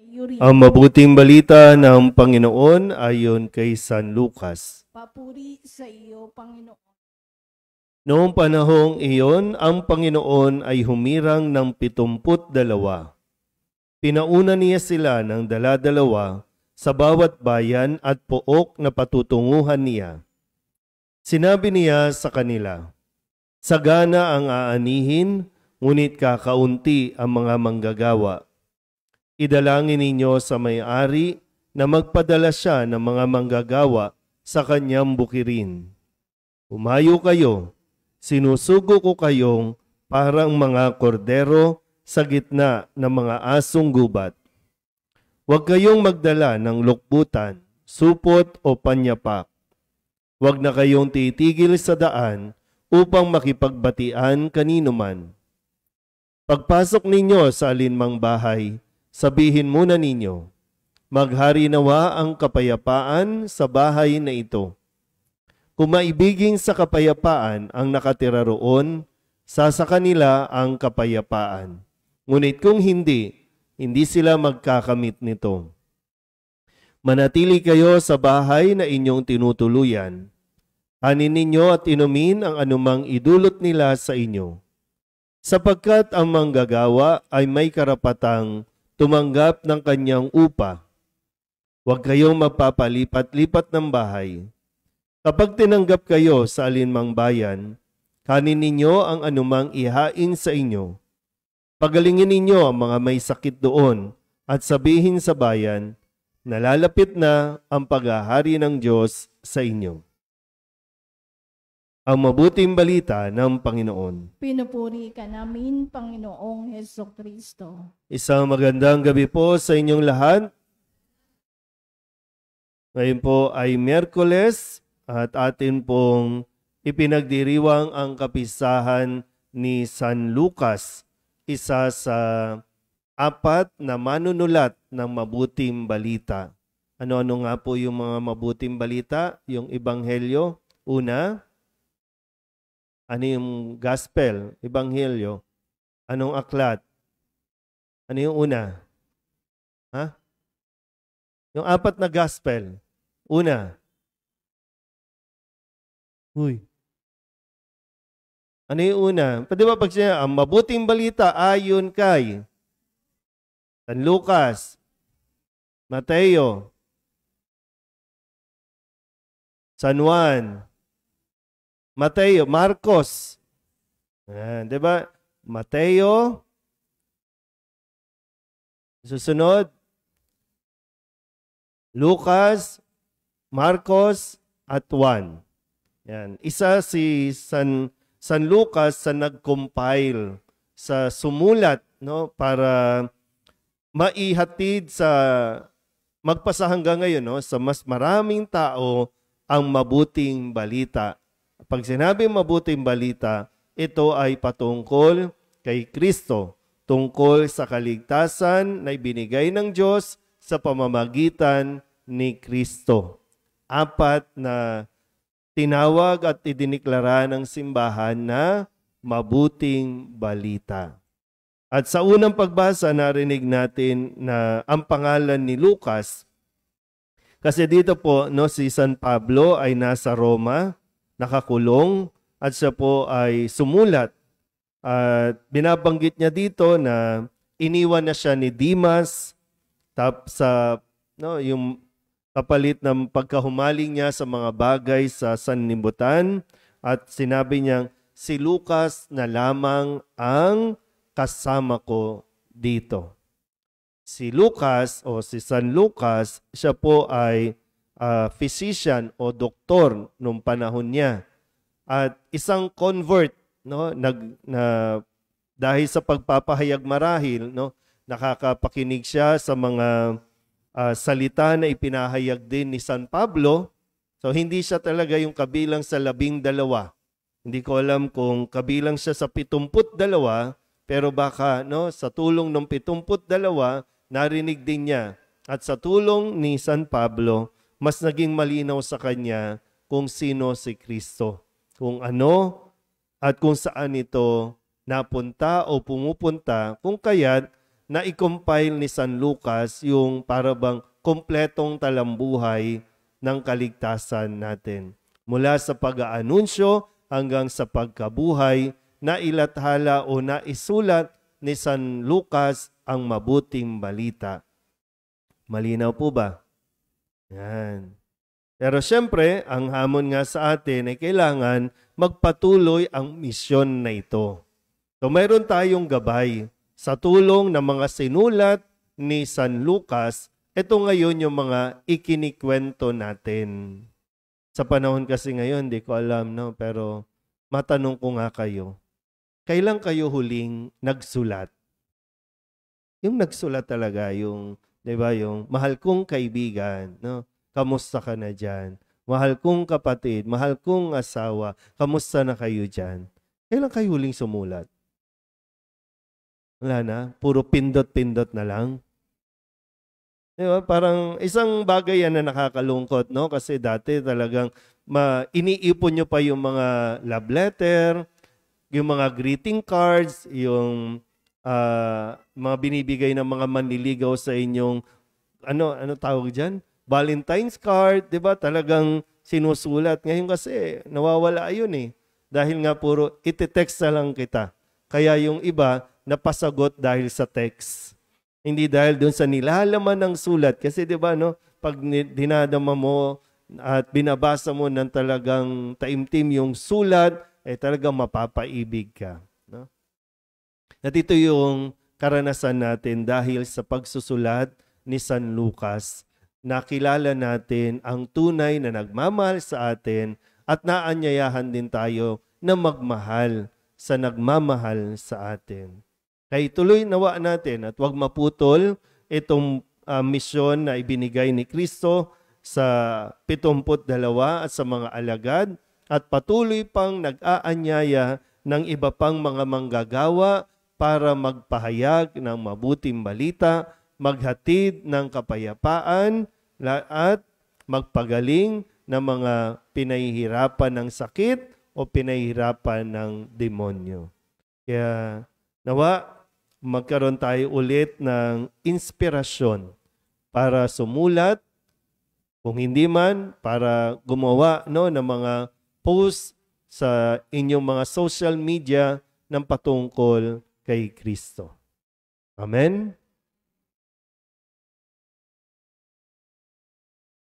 Yuri. Ang mabuting balita ng Panginoon ayon kay San Lucas. Papuri sa iyo, Panginoon. Noong panahong iyon, ang Panginoon ay humirang ng 72. Pinauna niya sila ng dala-dalawa sa bawat bayan at pook na patutunguhan niya. Sinabi niya sa kanila, "Sagana ang aanihin, ngunit kakaunti ang mga manggagawa. Idalangin ninyo sa may-ari na magpadala siya ng mga manggagawa sa kanyang bukirin. Umayo kayo, sinusugo ko kayong parang mga kordero sa gitna ng mga asong gubat. Huwag kayong magdala ng lukbutan, supot o panyapak. Huwag na kayong titigil sa daan upang makipagbatian kanino man. Pagpasok ninyo sa alinmang bahay, sabihin muna ninyo, maghari nawa ang kapayapaan sa bahay na ito. Kung maibigin sa kapayapaan ang nakatira roon, sa kanila ang kapayapaan. Ngunit kung hindi, hindi sila magkakamit nito. Manatili kayo sa bahay na inyong tinutuluyan. Kanin ninyo at inumin ang anumang idulot nila sa inyo. Sapagkat ang manggagawa ay may karapatang tumanggap ng kanyang upa. Huwag kayong mapapalipat-lipat ng bahay. Kapag tinanggap kayo sa alinmang bayan, kanin ninyo ang anumang ihain sa inyo. Pagalingin ninyo ang mga may sakit doon at sabihin sa bayan, nalalapit na ang paghahari ng Diyos sa inyo." Ang mabuting balita ng Panginoon. Pinupuri ka namin, Panginoong Hesukristo. Isang magandang gabi po sa inyong lahat. Ngayon po ay Miyerkules at atin pong ipinagdiriwang ang kapistahan ni San Lucas, isa sa 4 na manunulat ng mabuting balita. Ano-ano nga po yung mga mabuting balita? Yung Ebanghelyo, una. Ano yung Gospel, Ebanghelyo? Anong aklat? Ano yung una? Ha? Yung 4 na Gospel. Una. Uy. Ano yung una? Pwede ba pag siya, ang mabuting balita ayon kay San Lucas, Mateo, San Juan, Mateo, Marcos. Di ba? Mateo. Susunod. Lucas, Marcos, at Juan. Yan. Isa si San Lucas sa nag-compile, sa sumulat, no, para maihatid sa magpasa hanggang ngayon, no, sa mas maraming tao ang mabuting balita. Pag sinabing mabuting balita, ito ay patungkol kay Kristo, tungkol sa kaligtasan na ibinigay ng Diyos sa pamamagitan ni Kristo. 4 na tinawag at idiniklara ng simbahan na mabuting balita. At sa unang pagbasa, narinig natin na ang pangalan ni Lucas, kasi dito po, no, si San Pablo ay nasa Roma, nakakulong, at siya po ay sumulat. At binabanggit niya dito na iniwan na siya ni Dimas sa yung kapalit ng pagkahumaling niya sa mga bagay sa sanlibutan, at sinabi niyang, si Lucas na lamang ang kasama ko dito. Si Lucas o si San Lucas, siya po ay physician o doktor nung panahon niya. At isang convert, no, dahil sa pagpapahayag marahil, no, nakakapakinig siya sa mga salita na ipinahayag din ni San Pablo. So hindi siya talaga yung kabilang sa 12. Hindi ko alam kung kabilang siya sa 72, pero baka, no, sa tulong ng 72, narinig din niya. At sa tulong ni San Pablo, mas naging malinaw sa kanya kung sino si Kristo, kung ano at kung saan ito napunta o pumupunta, kung kaya't na i-compile ni San Lucas yung parabang kompletong talambuhay ng kaligtasan natin. Mula sa pag-aanunsyo hanggang sa pagkabuhay, na ilathala o na isulat ni San Lucas ang mabuting balita. Malinaw po ba? Yan. Pero siyempre, ang hamon nga sa atin ay kailangan magpatuloy ang misyon na ito. So mayroon tayong gabay sa tulong ng mga sinulat ni San Lucas. Ito ngayon yung mga ikinikwento natin. Sa panahon kasi ngayon, di ko alam, no? Pero matanong ko nga kayo, kailan kayo huling nagsulat? Yung nagsulat talaga, yung, di ba, yung mahal kong kaibigan, no? Kamusta ka na dyan? Mahal kong kapatid, mahal kong asawa, kamusta na kayo dyan? Kailan kayo huling sumulat? Wala na, puro pindot-pindot na lang. Diba? Parang isang bagay yan na nakakalungkot, no? Kasi dati talagang iniipon nyo pa yung mga love letter, yung mga greeting cards, yung mga binibigay ng mga manliligaw sa inyong, ano tawag dyan? Valentine's card, di ba? Talagang sinusulat. Ngayon kasi, nawawala yun eh. Dahil nga puro, iti-text na lang kita. Kaya yung iba, napasagot dahil sa text. Hindi dahil doon sa nilalaman ng sulat. Kasi di ba, no? Pag dinadama mo at binabasa mo ng talagang taimtim yung sulat, eh talagang mapapaibig ka. No? At ito yung karanasan natin dahil sa pagsusulat ni San Lucas. Nakilala natin ang tunay na nagmamahal sa atin at naanyayahan din tayo na magmahal sa nagmamahal sa atin. Kaya ituloy nawa natin at huwag maputol itong misyon na ibinigay ni Kristo sa 72 at sa mga alagad at patuloy pang nag-aanyaya ng iba pang mga manggagawa para magpahayag ng mabuting balita, maghatid ng kapayapaan at magpagaling ng mga pinahihirapan ng sakit o pinahihirapan ng demonyo. Kaya nawa magkaroon tayo ulit ng inspirasyon para sumulat, kung hindi man para gumawa ng mga post sa inyong mga social media ng patungkol kay Kristo. Amen?